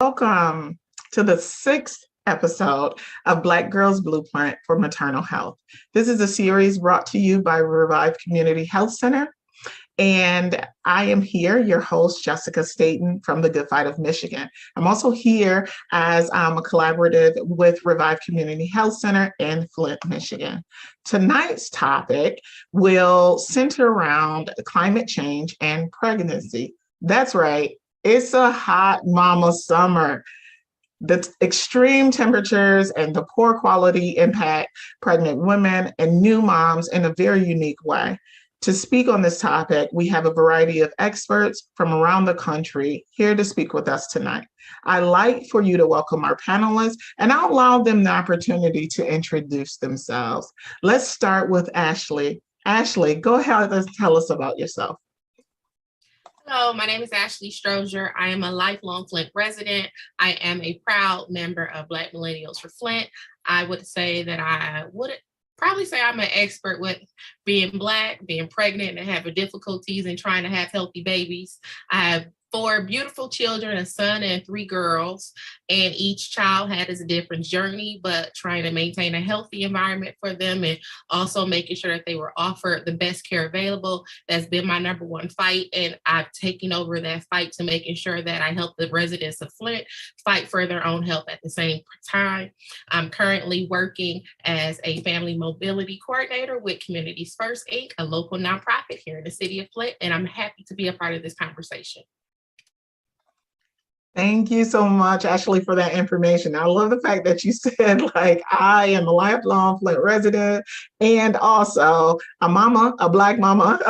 Welcome to the sixth episode of Black Girls Blueprint for Maternal Health. This is a series brought to you by Revive Community Health Center. And I am here, your host, Jessica Staton from the Good Fight of Michigan. I'm also here as a collaborative with Revive Community Health Center in Flint, Michigan. Tonight's topic will center around climate change and pregnancy. That's right, it's a hot mama summer. The extreme temperatures and the poor quality impact pregnant women and new moms in a very unique way. To speak on this topic, we have a variety of experts from around the country here to speak with us tonight. I'd like for you to welcome our panelists, and I'll allow them the opportunity to introduce themselves. Let's start with Ashley. Ashley, go ahead and tell us about yourself. Hello, my name is Ashley Strozier. I am a lifelong Flint resident. I am a proud member of Black Millennials for Flint. I would say that probably say I'm an expert with being Black, being pregnant, and having difficulties in trying to have healthy babies. I have 4 beautiful children, a son and 3 girls, and each child had a different journey, but trying to maintain a healthy environment for them and also making sure that they were offered the best care available. That's been my number one fight, and I've taken over that fight to making sure that I help the residents of Flint fight for their own health at the same time. I'm currently working as a family mobility coordinator with Communities First, Inc., a local nonprofit here in the city of Flint, and I'm happy to be a part of this conversation. Thank you so much, Ashley, for that information. I love the fact that you said, I am a lifelong Flint resident and also a mama, a Black mama,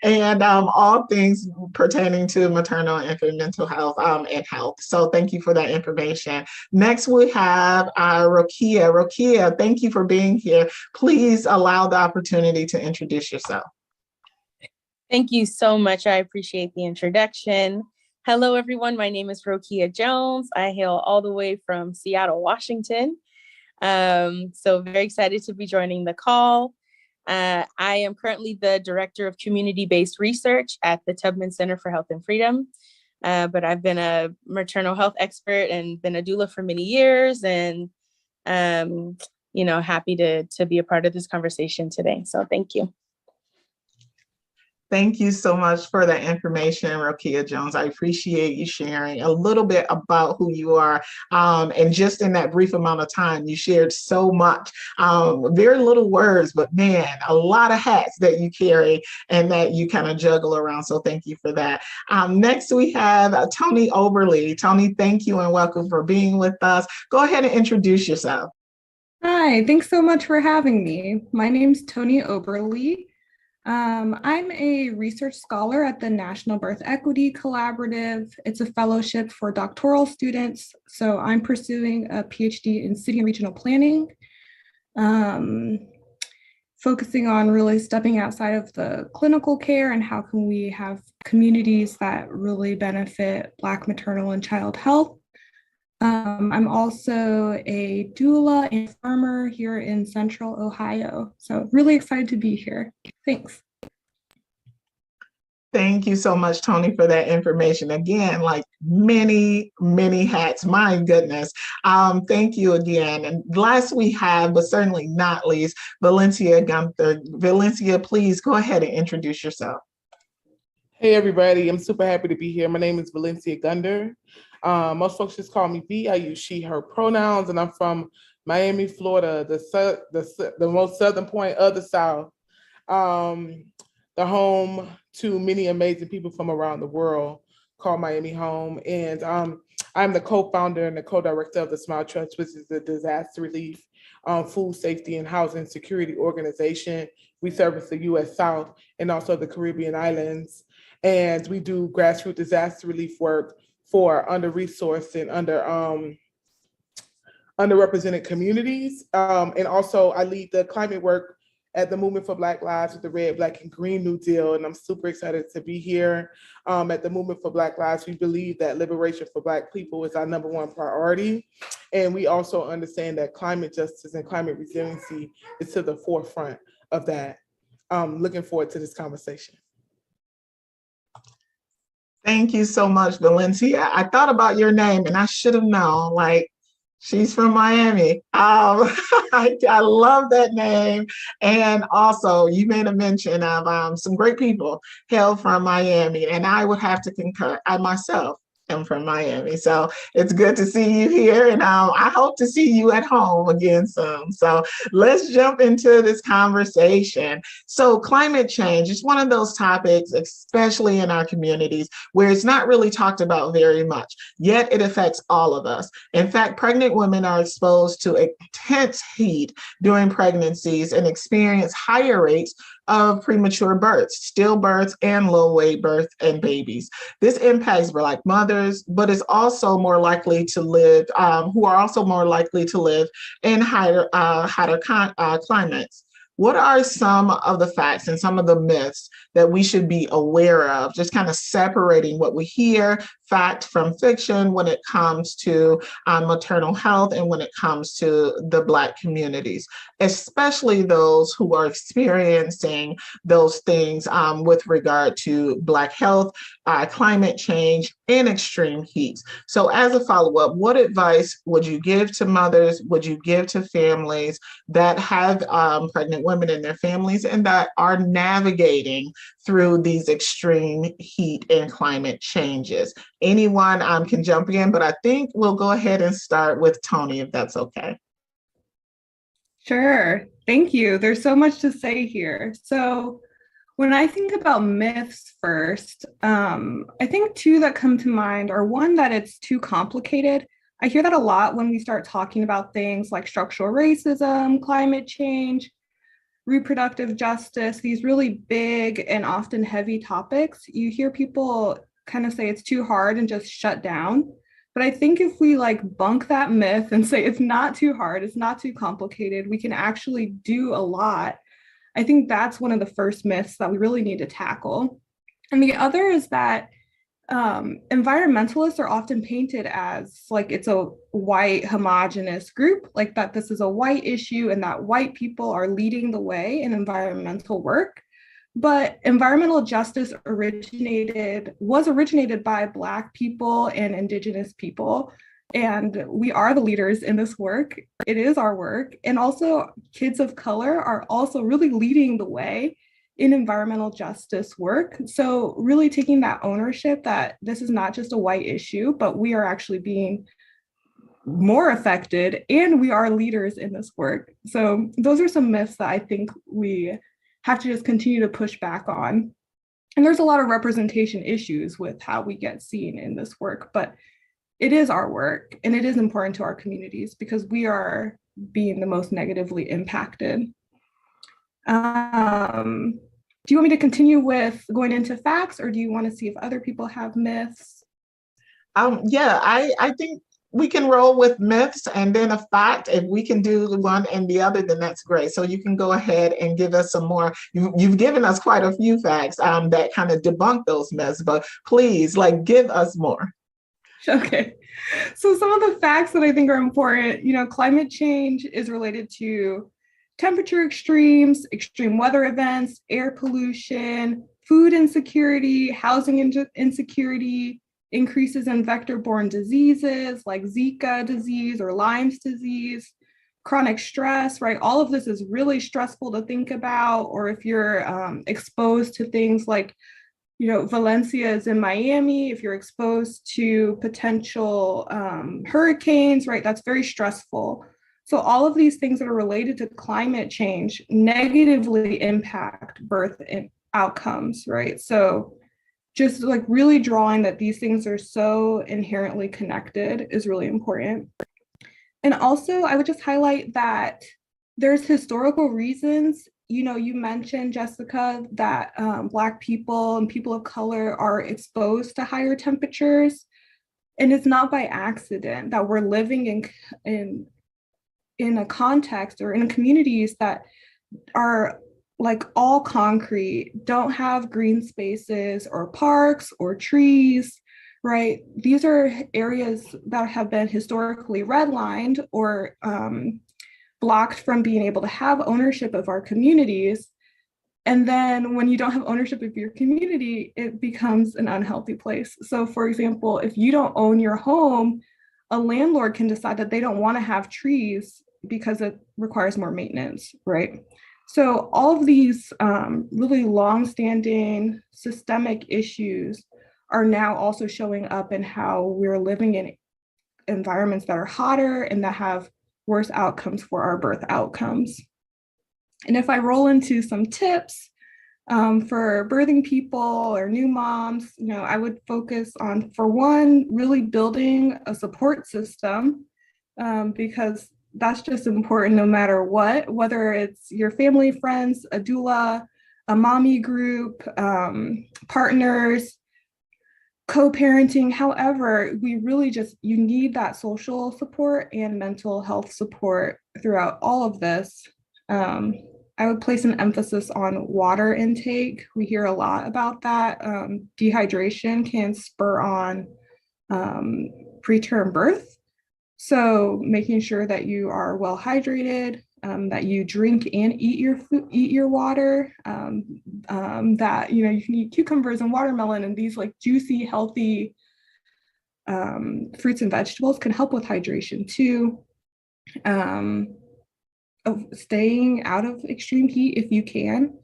and all things pertaining to maternal and infant mental health and health. So thank you for that information. Next, we have Rokea. Rokea, thank you for being here. Please allow the opportunity to introduce yourself. Thank you so much. I appreciate the introduction. Hello, everyone. My name is Rokea Jones. I hail all the way from Seattle, Washington. So very excited to be joining the call. I am currently the Director of Community-Based Research at the Tubman Center for Health and Freedom. But I've been a maternal health expert and been a doula for many years, and happy to be a part of this conversation today. So thank you. Thank you so much for that information, Rokea Jones. I appreciate you sharing a little bit about who you are. And just in that brief amount of time, you shared so much. Very little words, but man, a lot of hats that you carry and that you kind of juggle around. So thank you for that. Next, we have Tonni Oberly. Tonni, thank you and welcome for being with us. Go ahead and introduce yourself. Hi, thanks so much for having me. My name's Tonni Oberly. I'm a research scholar at the National Birth Equity Collaborative. It's a fellowship for doctoral students. So I'm pursuing a PhD in city and regional planning, focusing on really stepping outside of the clinical care and how can we have communities that really benefit Black maternal and child health. I'm also a doula and farmer here in Central Ohio. So really excited to be here. Thanks. Thank you so much, Tonni, for that information. Again, many, many hats, my goodness. Thank you again. And last we have, but certainly not least, Valencia Gunder. Valencia, please go ahead and introduce yourself. Hey, everybody. I'm super happy to be here. My name is Valencia Gunder. Most folks just call me V. I use she, her pronouns, and I'm from Miami, Florida, the most southern point of the South, the home to many amazing people from around the world, call Miami home. And I'm the co-founder and the co-director of the Smile Trust, which is the disaster relief, food safety and housing security organization. We service the U.S. South and also the Caribbean islands. And we do grassroots disaster relief work for under-resourced and underrepresented communities. And also I lead the climate work at the Movement for Black Lives with the Red, Black, and Green New Deal. And I'm super excited to be here. At the Movement for Black Lives, we believe that liberation for Black people is our #1 priority. And we also understand that climate justice and climate resiliency is to the forefront of that. Looking forward to this conversation. Thank you so much, Valencia. I thought about your name and I should have known, like, she's from Miami. I love that name. And also, you made a mention of some great people hail from Miami, and I would have to concur. I myself am from Miami. So it's good to see you here, and I hope to see you at home again soon. So let's jump into this conversation. So climate change is one of those topics, especially in our communities, where it's not really talked about very much, yet it affects all of us. In fact, pregnant women are exposed to intense heat during pregnancies and experience higher rates of premature births, stillbirths, and low weight birth and babies. This impacts Black mothers, but is also more likely to live, who are also more likely to live in hotter climates. What are some of the facts and some of the myths that we should be aware of, just kind of separating what we hear, fact from fiction, when it comes to maternal health and when it comes to the Black communities, especially those who are experiencing those things with regard to Black health, climate change, and extreme heat. So as a follow-up, what advice would you give to mothers, would you give to families that have pregnant women in their families and that are navigating through these extreme heat and climate changes? Anyone can jump in, but I think we'll go ahead and start with Tonni, if that's okay. Sure. Thank you. There's so much to say here. So when I think about myths first, I think two that come to mind are one, that it's too complicated. I hear that a lot when we start talking about things like structural racism, climate change, reproductive justice, these really big and often heavy topics. You hear people kind of say it's too hard and just shut down. But I think if we bunk that myth and say it's not too hard, it's not too complicated, we can actually do a lot. I think that's one of the first myths that we really need to tackle. And the other is that environmentalists are often painted as it's a white homogenous group, like that this is a white issue and that white people are leading the way in environmental work. But environmental justice was originated by Black people and Indigenous people. And we are the leaders in this work. It is our work. And also kids of color are also really leading the way in environmental justice work. So really taking that ownership that this is not just a white issue, but we are actually being more affected and we are leaders in this work. So those are some myths that I think we have to just continue to push back on. And there's a lot of representation issues with how we get seen in this work, but it is our work and it is important to our communities because we are being the most negatively impacted. Do you want me to continue with going into facts, or do you want to see if other people have myths? Yeah, I think we can roll with myths and then a fact. If we can do one and the other, then that's great. So you can go ahead and give us some more. You've given us quite a few facts that kind of debunk those myths, but please, give us more. Okay. So some of the facts that I think are important, climate change is related to temperature extremes, extreme weather events, air pollution, food insecurity, housing insecurity, increases in vector-borne diseases like Zika disease or Lyme's disease, chronic stress, right? All of this is really stressful to think about. Or if you're exposed to things like, Valencia is in Miami, if you're exposed to potential hurricanes, right? That's very stressful. So all of these things that are related to climate change negatively impact birth and outcomes, right? So just really drawing that these things are so inherently connected is really important. And also I would just highlight that there's historical reasons. You mentioned, Jessica, that Black people and people of color are exposed to higher temperatures. And it's not by accident that we're living in a context or in communities that are all concrete, don't have green spaces or parks or trees, right? These are areas that have been historically redlined or blocked from being able to have ownership of our communities. And then when you don't have ownership of your community, it becomes an unhealthy place. So for example, if you don't own your home, a landlord can decide that they don't want to have trees because it requires more maintenance, right? So all of these really long-standing systemic issues are now also showing up in how we're living in environments that are hotter and that have worse outcomes for our birth outcomes. And if I roll into some tips for birthing people or new moms, I would focus on, for one, really building a support system, because that's just important no matter what, whether it's your family, friends, a doula, a mommy group, partners, co-parenting. However, you need that social support and mental health support throughout all of this. I would place an emphasis on water intake. We hear a lot about that. Dehydration can spur on preterm birth. So making sure that you are well hydrated, that you drink and eat your water, that you can eat cucumbers and watermelon and these like juicy, healthy fruits and vegetables can help with hydration too. Staying out of extreme heat if you can,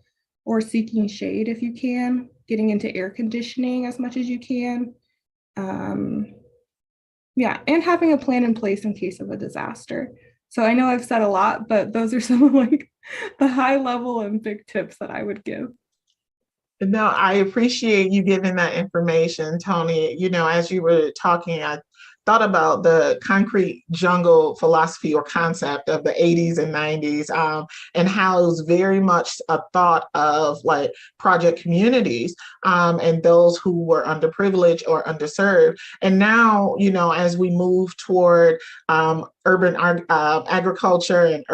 or seeking shade if you can, getting into air conditioning as much as you can. And having a plan in place in case of a disaster. So I know I've said a lot, but those are some of like the high level and big tips that I would give. No, I appreciate you giving that information, Tonni. As you were talking, I thought about the concrete jungle philosophy or concept of the 80s and 90s, and how it was very much a thought of like project communities, and those who were underprivileged or underserved. And now, as we move toward urban agriculture and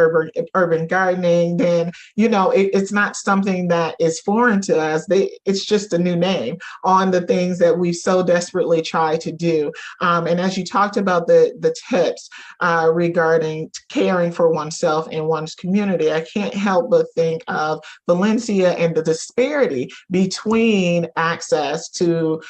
urban gardening, then it's not something that is foreign to us. It's just a new name on the things that we so desperately try to do. And as you talked about the tips regarding caring for oneself and one's community, I can't help but think of Valencia and the disparity between access to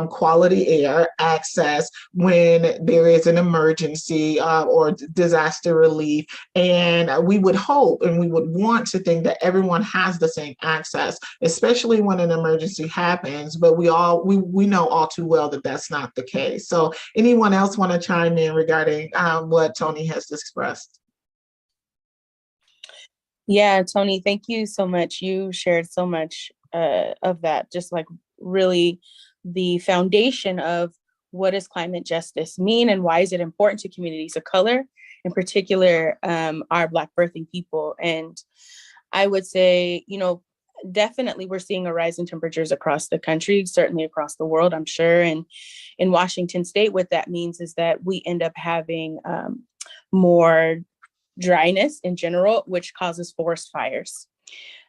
quality air, access when there is an emergency or disaster relief. And we would hope and we would want to think that everyone has the same access, especially when an emergency happens. But we know all too well that that's not the case. So anyone else want to chime in regarding what Tonni has expressed? Yeah, Tonni, thank you so much. You shared so much of that, just like really the foundation of what does climate justice mean and why is it important to communities of color, in particular, our Black birthing people. And I would say, definitely we're seeing a rise in temperatures across the country, certainly across the world, I'm sure. And in Washington State, what that means is that we end up having more dryness in general, which causes forest fires.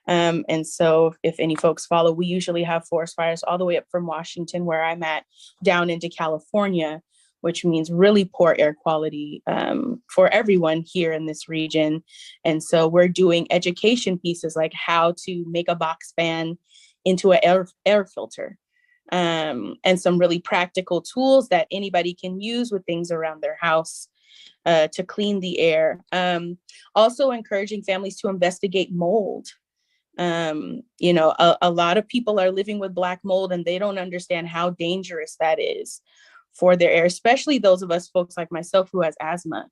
And so if any folks follow, we usually have forest fires all the way up from Washington, where I'm at, down into California, which means really poor air quality for everyone here in this region. And so we're doing education pieces like how to make a box fan into an air filter, and some really practical tools that anybody can use with things around their house to clean the air. Also encouraging families to investigate mold. A lot of people are living with Black mold and they don't understand how dangerous that is for their air, especially those of us folks like myself who has asthma.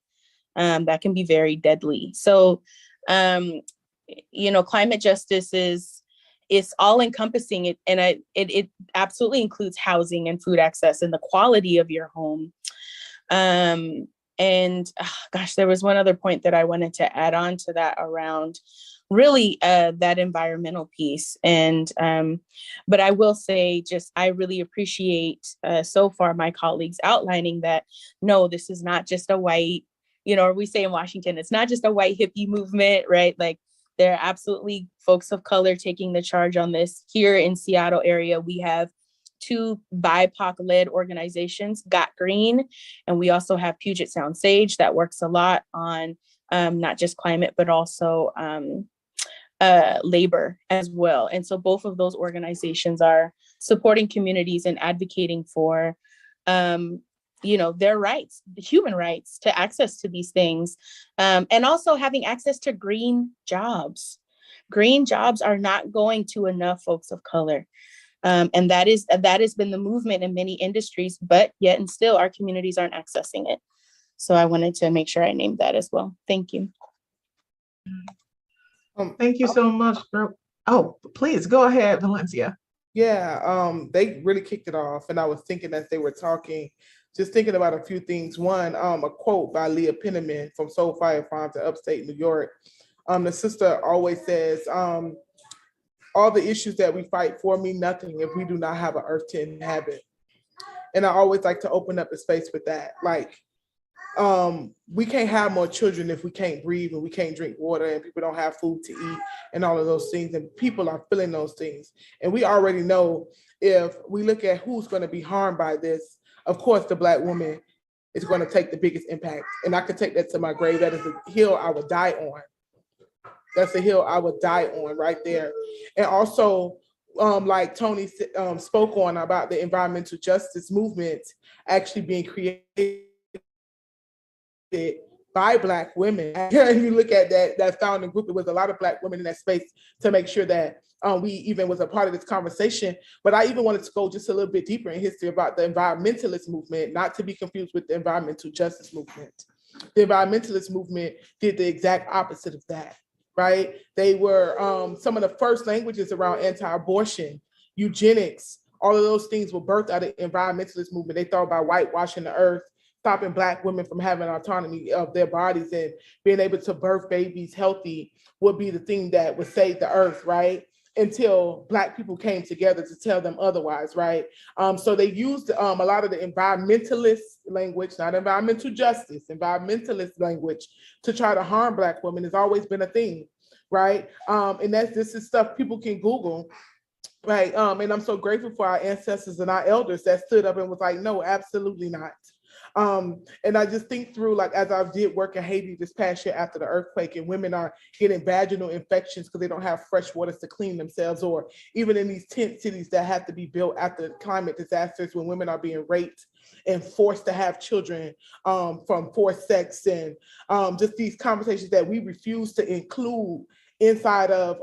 That can be very deadly. So, climate justice is all encompassing, and it absolutely includes housing and food access and the quality of your home. There was one other point that I wanted to add on to that around really that environmental piece. And but I will say, I really appreciate so far my colleagues outlining that, no, this is not just a white, or we say in Washington, it's not just a white hippie movement, right? Like there are absolutely folks of color taking the charge on this. Here in Seattle area, we have 2 BIPOC-led organizations, Got Green, and we also have Puget Sound Sage that works a lot on not just climate, but also labor as well. And so both of those organizations are supporting communities and advocating for, their rights, the human rights to access to these things, and also having access to green jobs. Green jobs are not going to enough folks of color. And that has been the movement in many industries, but yet and still our communities aren't accessing it. So I wanted to make sure I named that as well. Thank you. Thank you so much. Oh, please go ahead, Valencia. Yeah, they really kicked it off. And I was thinking as they were talking, just thinking about a few things. One, a quote by Leah Penniman from Soul Fire Farms in upstate New York. The sister always says, all the issues that we fight for mean nothing if we do not have an earth to inhabit. And I always like to open up the space with that. Like, we can't have more children if we can't breathe and we can't drink water and people don't have food to eat and all of those things. And people are feeling those things. And we already know if we look at who's going to be harmed by this, of course, the Black woman is going to take the biggest impact. And I could take that to my grave. That is a hill I would die on. That's a hill I would die on right there. And also, like Tonni spoke on about the environmental justice movement actually being created by Black women. And you look at that founding group, it was a lot of Black women in that space to make sure that we even was a part of this conversation. But I even wanted to go just a little bit deeper in history about the environmentalist movement, not to be confused with the environmental justice movement. The environmentalist movement did the exact opposite of that, right? They were some of the first languages around anti-abortion, eugenics, all of those things were birthed out of the environmentalist movement. They thought about whitewashing the earth, stopping Black women from having autonomy of their bodies and being able to birth babies healthy would be the thing that would save the earth, right? Until Black people came together to tell them otherwise, right? So they used a lot of the environmentalist language, not environmental justice, environmentalist language to try to harm Black women has always been a thing, right? And this is stuff people can Google, right? And I'm so grateful for our ancestors and our elders that stood up and was like, no, absolutely not. And I just think through, like, as I did work in Haiti this past year after the earthquake, and women are getting vaginal infections because they don't have fresh waters to clean themselves, or even in these tent cities that have to be built after climate disasters when women are being raped and forced to have children from forced sex, and just these conversations that we refuse to include inside of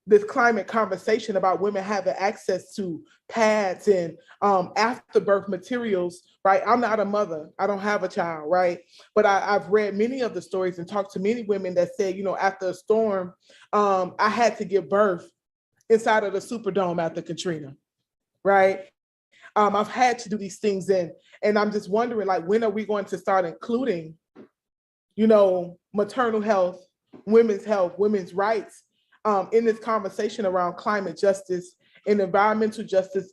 this climate conversation about women having access to pads and afterbirth materials, right? I'm not a mother, I don't have a child, right? But I've read many of the stories and talked to many women that said, after a storm, I had to give birth inside of the Superdome after Katrina, right? I've had to do these things, and I'm just wondering, like, when are we going to start including, maternal health, women's rights, in this conversation around climate justice and environmental justice,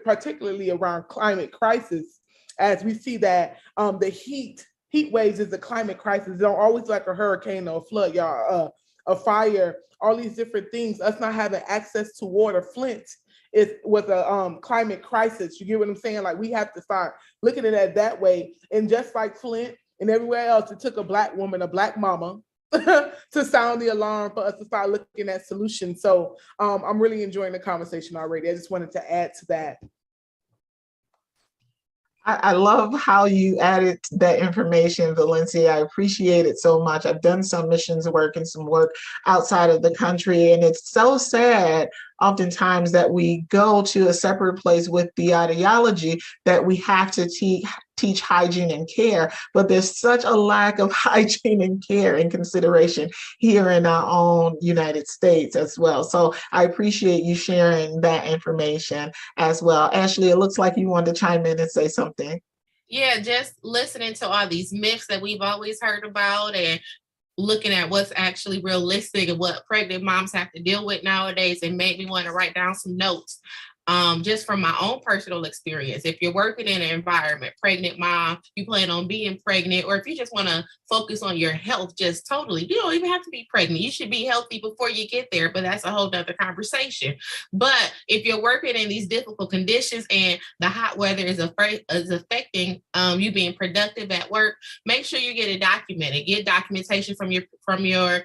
particularly around climate crisis, as we see that the heat waves is a climate crisis. It's don't always like a hurricane or a flood, y'all, a fire, all these different things. Us not having access to water, Flint was a climate crisis. You get what I'm saying? Like, we have to start looking at it that way. And just like Flint and everywhere else, it took a Black woman, a Black mama, to sound the alarm for us to start looking at solutions. So I'm really enjoying the conversation already. I just wanted to add to that. I love how you added that information, Valencia. I appreciate it so much. I've done some missions work and some work outside of the country, and it's so sad oftentimes that we go to a separate place with the ideology that we have to teach hygiene and care, but there's such a lack of hygiene and care and consideration here in our own United States as well. So I appreciate you sharing that information as well. Ashley, it looks like you wanted to chime in and say something. Yeah, just listening to all these myths that we've always heard about and looking at what's actually realistic and what pregnant moms have to deal with nowadays, and made me want to write down some notes. Just from my own personal experience, if you're working in an environment, pregnant mom, you plan on being pregnant, or if you just want to focus on your health, just totally, you don't even have to be pregnant. You should be healthy before you get there, but that's a whole nother conversation. But if you're working in these difficult conditions and the hot weather is affecting you being productive at work, make sure you get it documented. Get documentation from your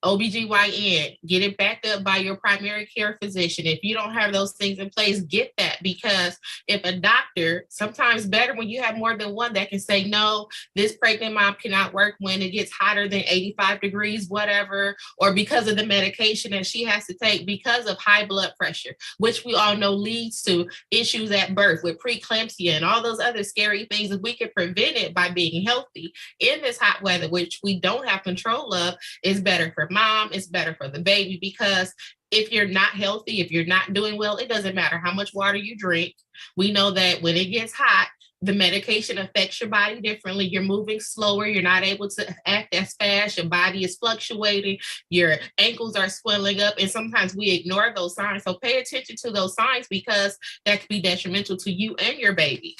OBGYN, get it backed up by your primary care physician. If you don't have those things in place, get that, because if a doctor, sometimes better when you have more than one that can say, no, this pregnant mom cannot work when it gets hotter than 85 degrees, whatever, or because of the medication that she has to take because of high blood pressure, which we all know leads to issues at birth with preeclampsia and all those other scary things. If we can prevent it by being healthy in this hot weather, which we don't have control of, is better for mom, it's better for the baby, because if you're not healthy, if you're not doing well, it doesn't matter how much water you drink. We know that when it gets hot, the medication affects your body differently. You're moving slower. You're not able to act as fast. Your body is fluctuating. Your ankles are swelling up. And sometimes we ignore those signs. So pay attention to those signs, because that could be detrimental to you and your baby.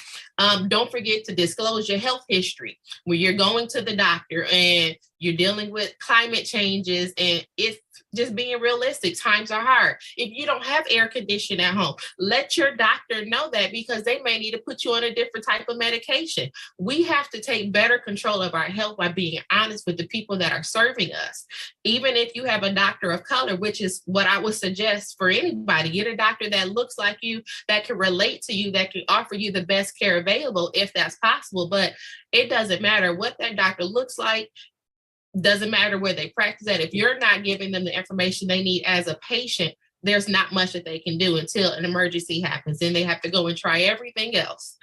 Don't forget to disclose your health history when you're going to the doctor and you're dealing with climate changes, and it's just being realistic. Times are hard. If you don't have air conditioning at home, let your doctor know that, because they may need to put you on a different type of medication. We have to take better control of our health by being honest with the people that are serving us. Even if you have a doctor of color, which is what I would suggest for anybody, get a doctor that looks like you, that can relate to you, that can offer you the best care available if that's possible. But it doesn't matter what that doctor looks like. Doesn't matter where they practice at. If you're not giving them the information they need as a patient, there's not much that they can do until an emergency happens. Then they have to go and try everything else.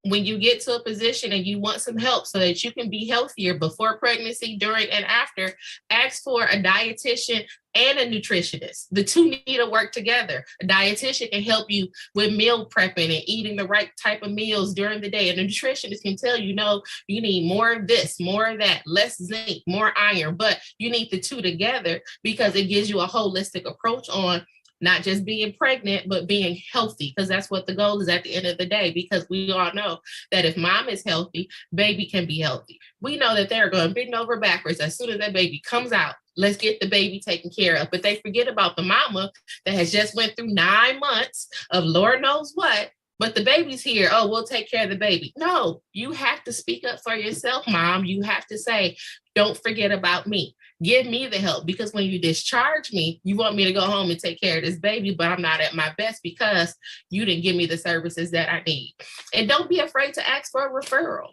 When you get to a position and you want some help so that you can be healthier before pregnancy, during, and after, ask for a dietitian and a nutritionist. The two need to work together. A dietitian can help you with meal prepping and eating the right type of meals during the day. And a nutritionist can tell you, no, you need more of this, more of that, less zinc, more iron. But you need the two together, because it gives you a holistic approach on not just being pregnant, but being healthy, because that's what the goal is at the end of the day, because we all know that if mom is healthy, baby can be healthy. We know that they're going to bend over backwards as soon as that baby comes out. Let's get the baby taken care of. But they forget about the mama that has just went through 9 months of Lord knows what, but the baby's here. Oh, we'll take care of the baby. No, you have to speak up for yourself, mom. You have to say, don't forget about me. Give me the help, because when you discharge me, you want me to go home and take care of this baby, but I'm not at my best because you didn't give me the services that I need. And don't be afraid to ask for a referral.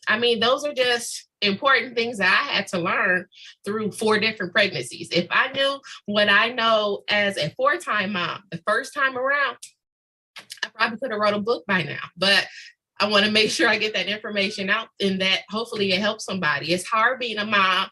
I mean, those are just important things that I had to learn through 4 different pregnancies. If I knew what I know as a 4-time mom, the first time around, I probably could have wrote a book by now, but I want to make sure I get that information out, and that hopefully it helps somebody. It's hard being a mom,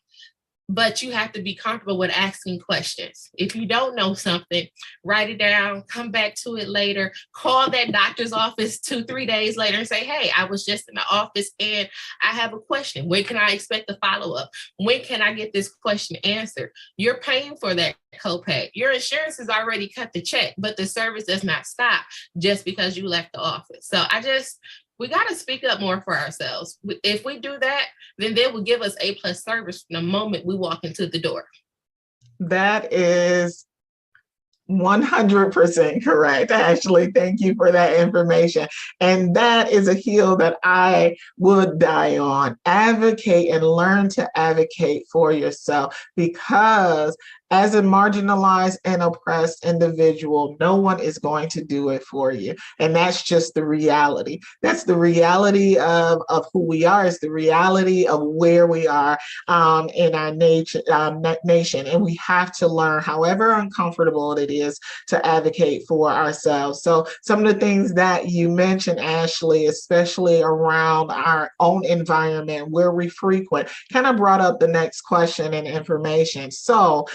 but you have to be comfortable with asking questions. If you don't know something, write it down, come back to it later, call that doctor's office 2-3 days later and say, hey, I was just in the office and I have a question. When can I expect the follow-up? When can I get this question answered? You're paying for that copay. Your insurance has already cut the check, but the service does not stop just because you left the office. So we got to speak up more for ourselves. If we do that, then they will give us A+ service from the moment we walk into the door. That is 100% correct. Ashley, thank you for that information. And that is a hill that I would die on. Advocate and learn to advocate for yourself, because as a marginalized and oppressed individual, no one is going to do it for you. And that's just the reality. That's the reality of who we are. It's the reality of where we are in our nation. And we have to learn, however uncomfortable it is, to advocate for ourselves. So some of the things that you mentioned, Ashley, especially around our own environment where we frequent, kind of brought up the next question and information. So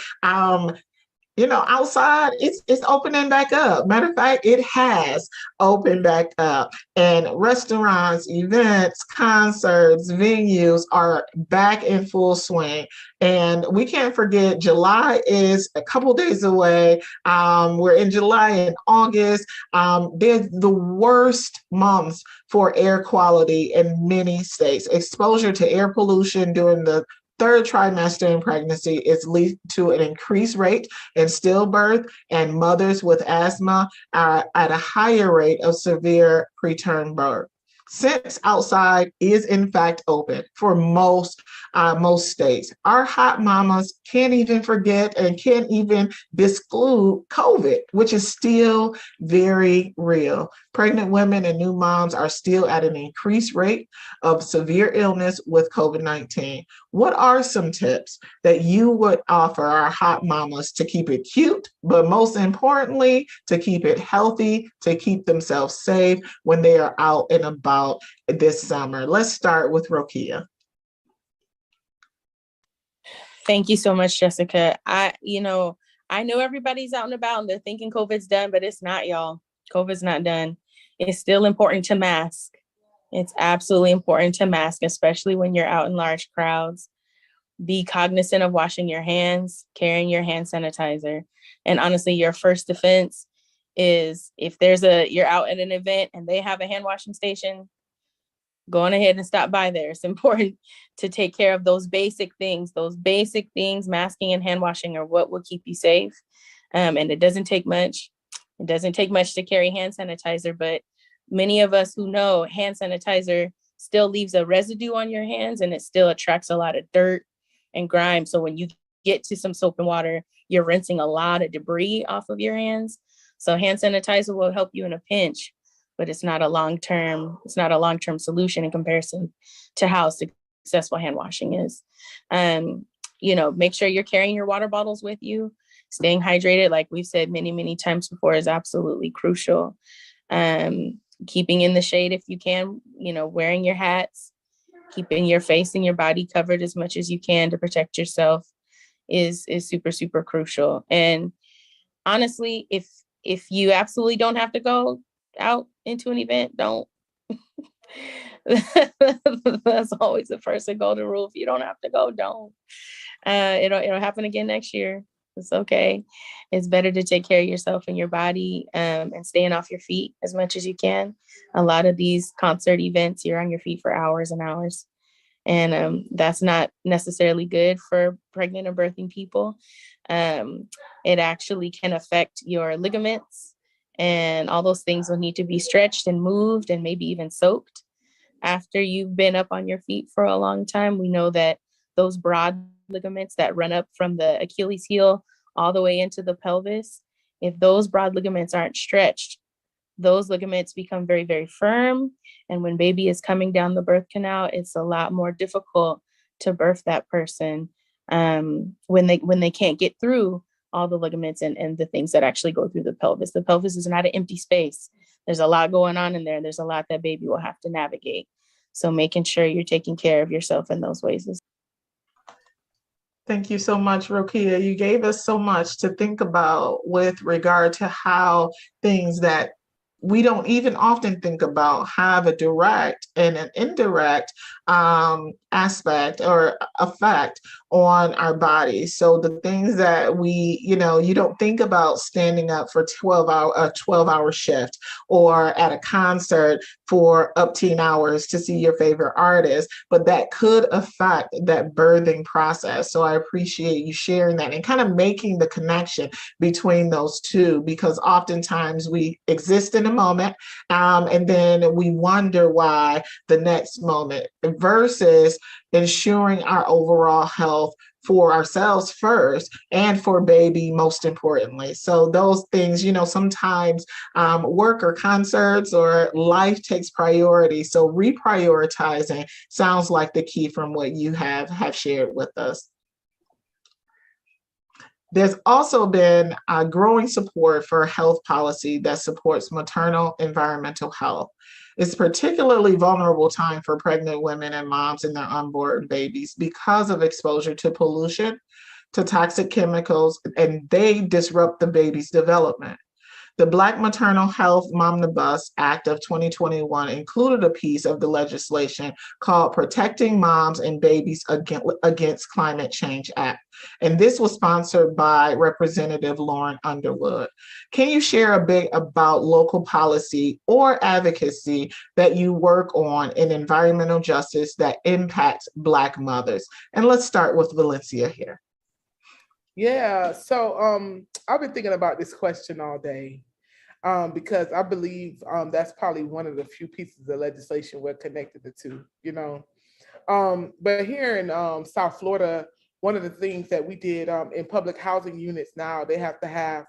outside, it's opening back up. Matter of fact, it has opened back up, and restaurants, events, concerts, venues are back in full swing. And we can't forget, July is a couple days away. We're in July and August. They're the worst months for air quality in many states. Exposure to air pollution during the 3rd trimester in pregnancy is linked to an increased rate in stillbirth, and mothers with asthma are at a higher rate of severe preterm birth. Since outside is in fact open for most states, our hot mamas can't even forget and can't even exclude COVID, which is still very real. Pregnant women and new moms are still at an increased rate of severe illness with COVID-19. What are some tips that you would offer our hot mamas to keep it cute, but most importantly, to keep it healthy, to keep themselves safe when they are out and about this summer? Let's start with Rokea. Thank you so much, Jessica. I know everybody's out and about and they're thinking COVID's done, but it's not, y'all. COVID's not done. It's still important to mask. It's absolutely important to mask, especially when you're out in large crowds. Be cognizant of washing your hands, carrying your hand sanitizer. And honestly, your first defense is if you're out at an event and they have a hand washing station, go on ahead and stop by there. It's important to take care of those basic things. Those basic things, masking and hand washing, are what will keep you safe. And it doesn't take much. It doesn't take much to carry hand sanitizer, but many of us who know hand sanitizer still leaves a residue on your hands and it still attracts a lot of dirt and grime. So when you get to some soap and water, you're rinsing a lot of debris off of your hands. So hand sanitizer will help you in a pinch, but it's not a long-term solution in comparison to how successful hand washing is. Make sure you're carrying your water bottles with you. Staying hydrated, like we've said many, many times before, is absolutely crucial. Keeping in the shade if you can, wearing your hats, keeping your face and your body covered as much as you can to protect yourself is super, super crucial. And honestly, if you absolutely don't have to go out into an event, don't. That's always the first and golden rule. If you don't have to go, don't. It'll happen again next year. It's okay. It's better to take care of yourself and your body, and staying off your feet as much as you can. A lot of these concert events, you're on your feet for hours and hours. And that's not necessarily good for pregnant or birthing people. It actually can affect your ligaments, and all those things will need to be stretched and moved and maybe even soaked after you've been up on your feet for a long time. We know that those broad ligaments that run up from the Achilles heel all the way into the pelvis, if those broad ligaments aren't stretched, those ligaments become very, very firm. And when baby is coming down the birth canal, it's a lot more difficult to birth that person when they can't get through all the ligaments and the things that actually go through the pelvis. The pelvis is not an empty space. There's a lot going on in there. There's a lot that baby will have to navigate. So making sure you're taking care of yourself in those ways is. Thank you so much, Rokea. You gave us so much to think about with regard to how things that we don't even often think about have a direct and an indirect aspect or effect on our bodies. So the things that you don't think about standing up for a 12-hour shift, or at a concert for up 10 hours to see your favorite artist, but that could affect that birthing process. So I appreciate you sharing that and kind of making the connection between those two, because oftentimes we exist in a moment and then we wonder why the next moment, versus ensuring our overall health for ourselves first and for baby most importantly. So those things, sometimes work or concerts or life takes priority. So reprioritizing sounds like the key from what you have shared with us. There's also been a growing support for health policy that supports maternal environmental health. It's a particularly vulnerable time for pregnant women and moms and their unborn babies because of exposure to pollution, to toxic chemicals, and they disrupt the baby's development. The Black Maternal Health Momnibus Act of 2021 included a piece of the legislation called Protecting Moms and Babies Against Climate Change Act. And this was sponsored by Representative Lauren Underwood. Can you share a bit about local policy or advocacy that you work on in environmental justice that impacts Black mothers? And let's start with Valencia here. Yeah, so I've been thinking about this question all day. because I believe that's probably one of the few pieces of legislation where connected the two, you know. But here in South Florida, one of the things that we did in public housing units now, they have to have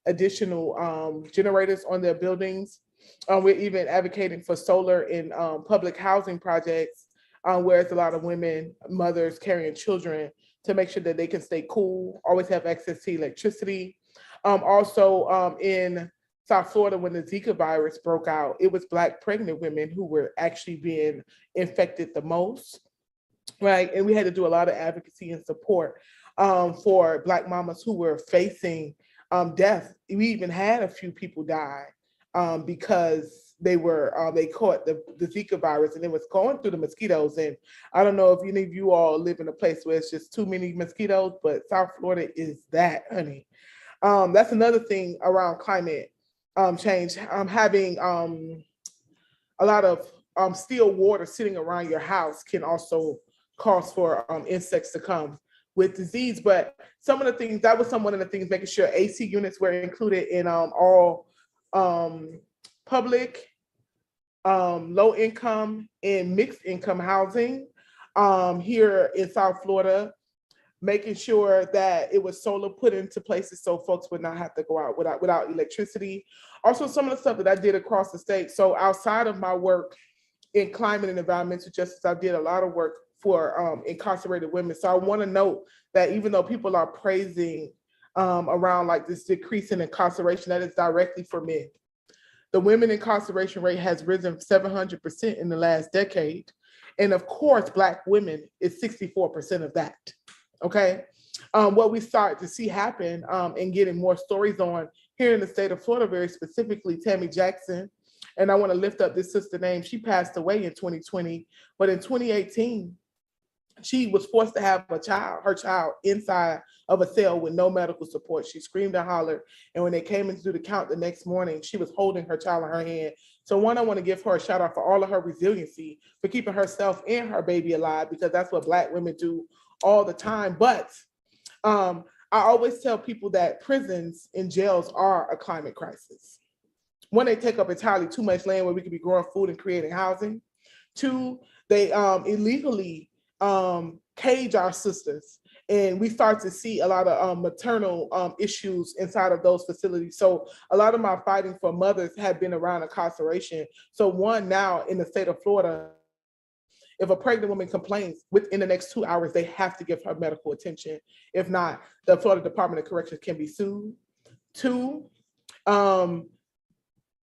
additional generators on their buildings. We're even advocating for solar in public housing projects, where it's a lot of women, mothers carrying children, to make sure that they can stay cool, always have access to electricity. Also in South Florida, when the Zika virus broke out, it was Black pregnant women who were actually being infected the most, right? And we had to do a lot of advocacy and support for Black mamas who were facing death. We even had a few people die because they caught the Zika virus, and it was going through the mosquitoes. And I don't know if any of you all live in a place where it's just too many mosquitoes, but South Florida is that, honey. That's another thing around climate change. Having a lot of still water sitting around your house can also cause for insects to come with disease. But some of the things, that was one of the things, making sure AC units were included in all public, low income and mixed income housing here in South Florida, making sure that it was solar put into places so folks would not have to go out without electricity. Also, some of the stuff that I did across the state. So outside of my work in climate and environmental justice, I did a lot of work for incarcerated women. So I want to note that even though people are praising around like this decrease in incarceration, that is directly for men. The women incarceration rate has risen 700% in the last decade. And of course, Black women is 64% of that. Okay. What we start to see happen and getting more stories on here in the state of Florida, very specifically, Tammy Jackson. And I want to lift up this sister name. She passed away in 2020, but in 2018, she was forced to have her child inside of a cell with no medical support. She screamed and hollered. And when they came in to do the count the next morning, she was holding her child in her hand. So one, I want to give her a shout out for all of her resiliency, for keeping herself and her baby alive, because that's what Black women do all the time. But I always tell people that prisons and jails are a climate crisis. One, they take up entirely too much land where we could be growing food and creating housing. Two, they illegally cage our sisters. And we start to see a lot of maternal issues inside of those facilities. So a lot of my fighting for mothers have been around incarceration. So one, now in the state of Florida, if a pregnant woman complains, within the next 2 hours, they have to give her medical attention. If not, the Florida Department of Corrections can be sued. Two,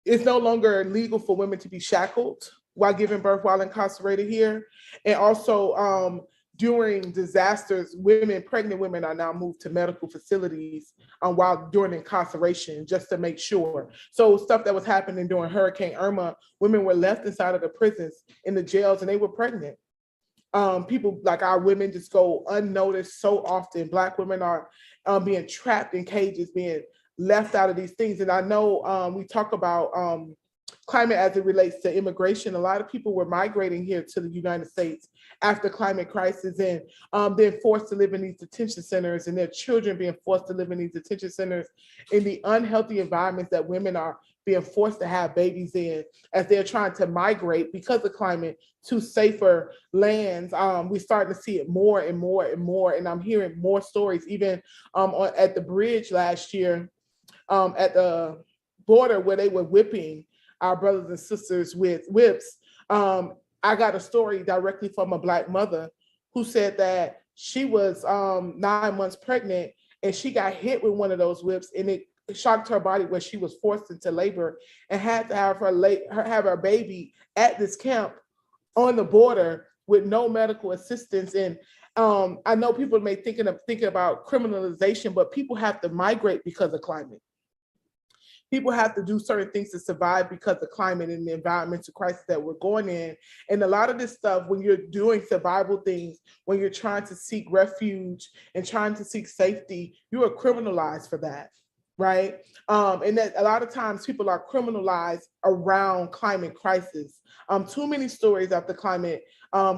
it's no longer legal for women to be shackled while giving birth while incarcerated here. And also during disasters, pregnant women are now moved to medical facilities while during incarceration, just to make sure. So stuff that was happening during Hurricane Irma, women were left inside of the prisons, in the jails, and they were pregnant. People like our women just go unnoticed so often. Black women are being trapped in cages, being left out of these things. And I know we talk about climate as it relates to immigration. A lot of people were migrating here to the United States after climate crisis, and being forced to live in these detention centers, and their children being forced to live in these detention centers in the unhealthy environments that women are being forced to have babies in as they're trying to migrate because of climate to safer lands. We're starting to see it more and more and more. And I'm hearing more stories, even at the bridge last year, at the border where they were whipping our brothers and sisters with whips. I got a story directly from a Black mother who said that she was 9 months pregnant and she got hit with one of those whips, and it shocked her body where she was forced into labor and had to have her baby at this camp on the border with no medical assistance. And I know people may thinking about criminalization, but people have to migrate because of climate. People have to do certain things to survive because of climate and the environmental crisis that we're going in. And a lot of this stuff, when you're doing survival things, when you're trying to seek refuge and trying to seek safety, you are criminalized for that. right? And that a lot of times people are criminalized around climate crisis. Too many stories after climate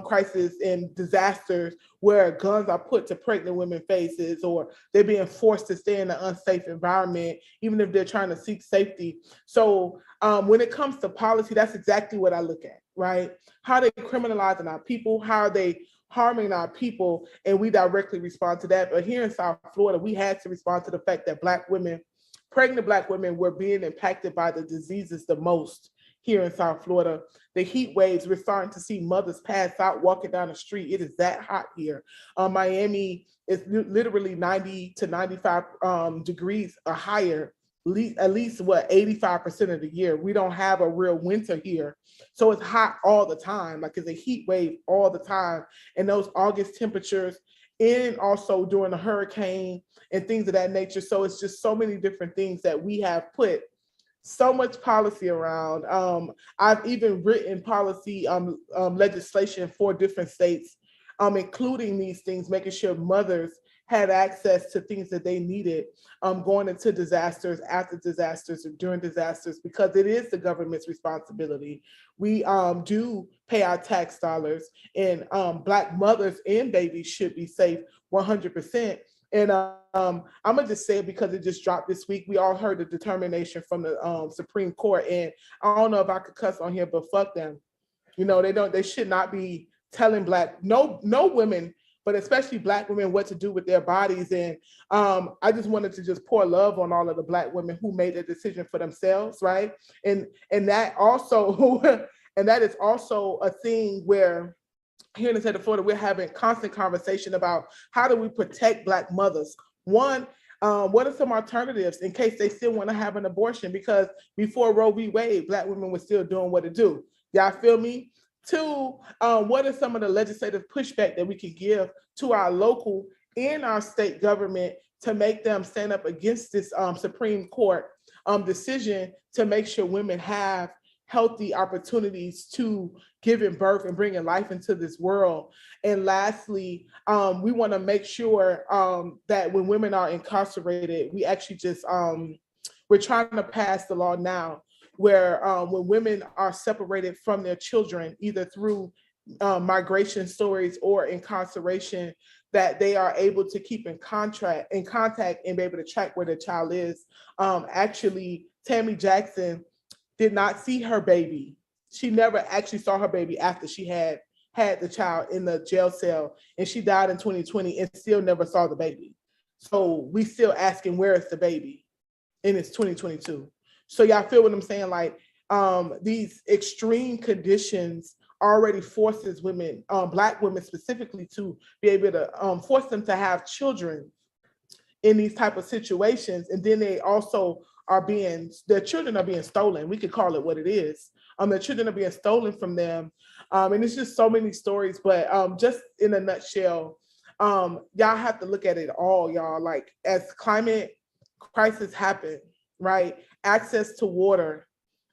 crisis and disasters where guns are put to pregnant women's faces, or they're being forced to stay in an unsafe environment, even if they're trying to seek safety. So when it comes to policy, that's exactly what I look at, right? How are they criminalizing our people? How are they harming our people? And we directly respond to that. But here in South Florida, we had to respond to the fact that pregnant Black women were being impacted by the diseases the most here in South Florida. The heat waves, we're starting to see mothers pass out walking down the street. It is that hot here. Miami is literally 90 to 95 degrees or higher, at least 85% of the year. We don't have a real winter here. So it's hot all the time, like it's a heat wave all the time. And those August temperatures, and also during the hurricane and things of that nature. So it's just so many different things that we have put so much policy around. I've even written policy legislation for different states, including these things, making sure mothers had access to things that they needed going into disasters, after disasters, or during disasters, because it is the government's responsibility. We do pay our tax dollars, and Black mothers and babies should be safe 100%. And I'm gonna just say it because it just dropped this week. We all heard the determination from the Supreme Court, and I don't know if I could cuss on here, but fuck them. You know, they should not be telling no women, but especially Black women, what to do with their bodies. And I just wanted to just pour love on all of the Black women who made a decision for themselves, right? And that also, and that is also a thing where here in the state of Florida, we're having constant conversation about how do we protect Black mothers. One, what are some alternatives in case they still want to have an abortion? Because before Roe v. Wade, Black women were still doing what it do. Y'all feel me? Two, what are some of the legislative pushback that we could give to our local and our state government to make them stand up against this Supreme Court decision to make sure women have healthy opportunities to giving birth and bringing life into this world? And lastly, we want to make sure that when women are incarcerated, we actually just, we're trying to pass the law now where when women are separated from their children, either through migration stories or incarceration, that they are able to keep in contact and be able to track where their child is. Actually, Tammy Jackson did not see her baby. She never actually saw her baby after she had the child in the jail cell, and she died in 2020 and still never saw the baby. So we still asking, where is the baby? And it's 2022. So y'all feel what I'm saying? Like these extreme conditions already forces women, Black women specifically, to be able to force them to have children in these type of situations. And then they also their children are being stolen. We could call it what it is. Their children are being stolen from them. And it's just so many stories, but just in a nutshell, y'all have to look at it all, y'all. Like as climate crisis happen, right? Access to water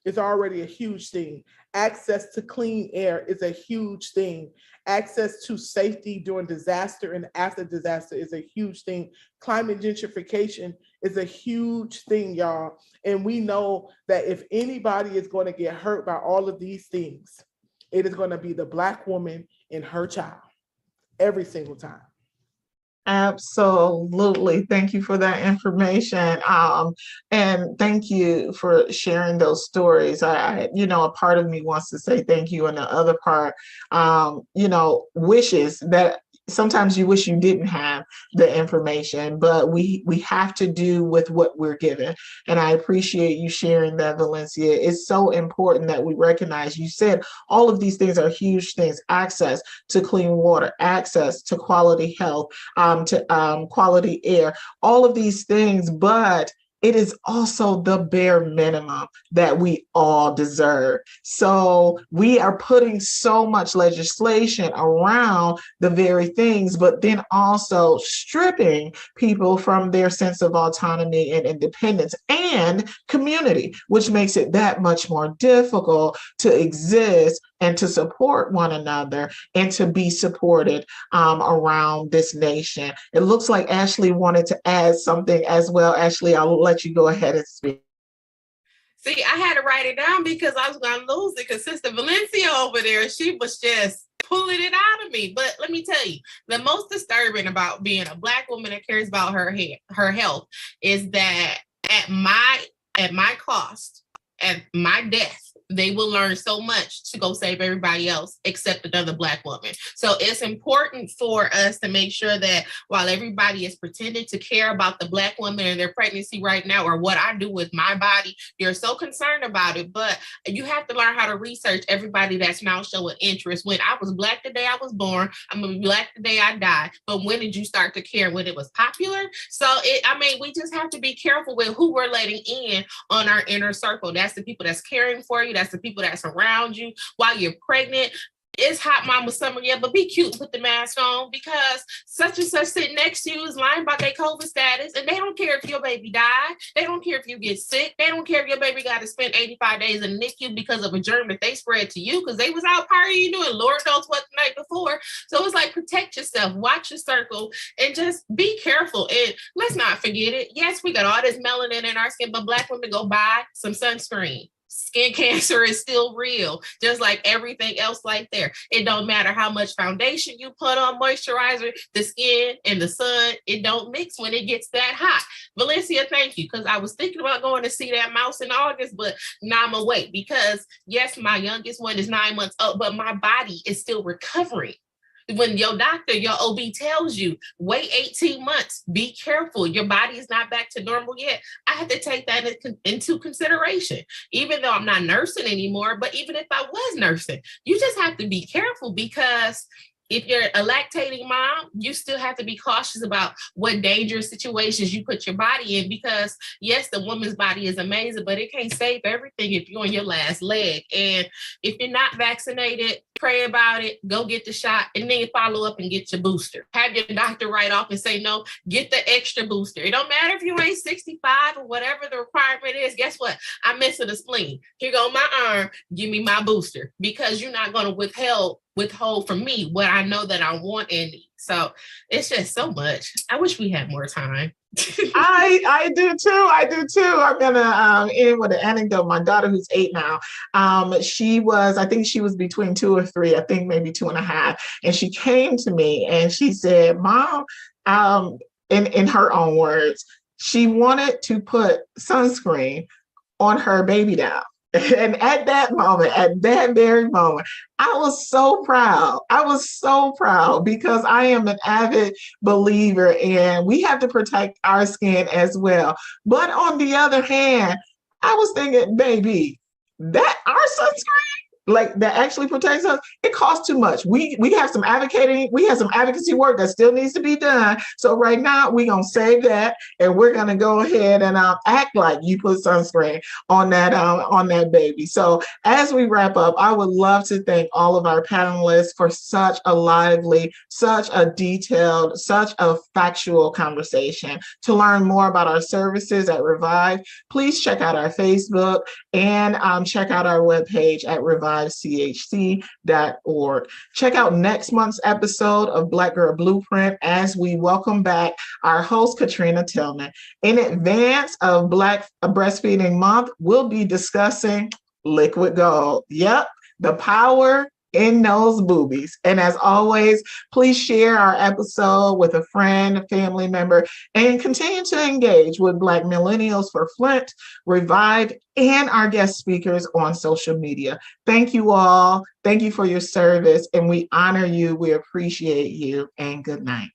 is already a huge thing. Access to clean air is a huge thing. Access to safety during disaster and after disaster is a huge thing. Climate gentrification is a huge thing, y'all. And we know that if anybody is going to get hurt by all of these things, it is going to be the Black woman and her child every single time. Absolutely. Thank you for that information. And thank you for sharing those stories. I, a part of me wants to say thank you. And the other part, wishes that sometimes you wish you didn't have the information, but we have to do with what we're given. And I appreciate you sharing that, Valencia. It's so important that we recognize, you said all of these things are huge things: access to clean water, access to quality health, to quality air, all of these things, but it is also the bare minimum that we all deserve. So we are putting so much legislation around the very things, but then also stripping people from their sense of autonomy and independence and community, which makes it that much more difficult to exist and to support one another and to be supported around this nation. It looks like Ashley wanted to add something as well. Ashley, I'll let you go ahead and speak. See, I had to write it down because I was going to lose it because Sister Valencia over there, she was just pulling it out of me. But let me tell you, the most disturbing about being a Black woman that cares about her health is that at my cost, at my death, they will learn so much to go save everybody else except another Black woman. So it's important for us to make sure that while everybody is pretending to care about the Black woman and their pregnancy right now, or what I do with my body, you're so concerned about it, but you have to learn how to research everybody that's now showing interest. When I was Black the day I was born, I'm gonna be Black the day I die. But when did you start to care? When it was popular? So we just have to be careful with who we're letting in on our inner circle. That's the people that's caring for you. That's the people that's around you while you're pregnant. It's hot mama summer, yeah, but be cute, put the mask on, because such and such sitting next to you is lying about their COVID status, and they don't care if your baby died. They don't care if you get sick. They don't care if your baby got to spend 85 days in the NICU because of a germ that they spread to you because they was out partying doing Lord knows what the night before. So it's like, protect yourself, watch your circle, and just be careful. And let's not forget it. Yes, we got all this melanin in our skin, but Black women go buy some sunscreen. Skin cancer is still real, just like everything else like there. It don't matter how much foundation you put on, moisturizer, the skin and the sun, it don't mix when it gets that hot. Valencia, thank you, because I was thinking about going to see that mouse in August, but now I'm gonna wait because yes, my youngest one is 9 months old, but my body is still recovering. When your doctor, your OB tells you, wait 18 months, be careful, your body is not back to normal yet, I have to take that into consideration. Even though I'm not nursing anymore, but even if I was nursing, you just have to be careful because if you're a lactating mom, you still have to be cautious about what dangerous situations you put your body in because, yes, the woman's body is amazing, but it can't save everything if you're on your last leg. And if you're not vaccinated, pray about it, go get the shot, and then follow up and get your booster. Have your doctor write off and say, no, get the extra booster. It don't matter if you ain't 65 or whatever the requirement is. Guess what? I'm missing a spleen. Here go my arm. Give me my booster because you're not going to withhold from me what I know that I want and need. So it's just so much. I wish we had more time. I do too. I'm gonna end with an anecdote. My daughter, who's 8 now, I think she was between 2 or 3, I think maybe 2.5, and she came to me and she said, "Mom," in her own words, she wanted to put sunscreen on her baby doll. And at that very moment, I was so proud. Because I am an avid believer and we have to protect our skin as well. But on the other hand, I was thinking, baby, that our sunscreen, like that actually protects us, it costs too much. We have some advocacy work that still needs to be done. So right now we're gonna save that and we're gonna go ahead and act like you put sunscreen on that baby. So as we wrap up, I would love to thank all of our panelists for such a lively, such a detailed, such a factual conversation. To learn more about our services at Revive, please check out our Facebook and check out our webpage at revivechc.org. Check out next month's episode of Black Girl Blueprint as we welcome back our host, Katrina Tillman. In advance of Black Breastfeeding Month, we'll be discussing liquid gold. Yep, the power in those boobies. And as always, please share our episode with a friend, a family member, and continue to engage with Black Millennials for Flint, Revive, and our guest speakers on social media. Thank you all. Thank you for your service, and we honor you. We appreciate you, and good night.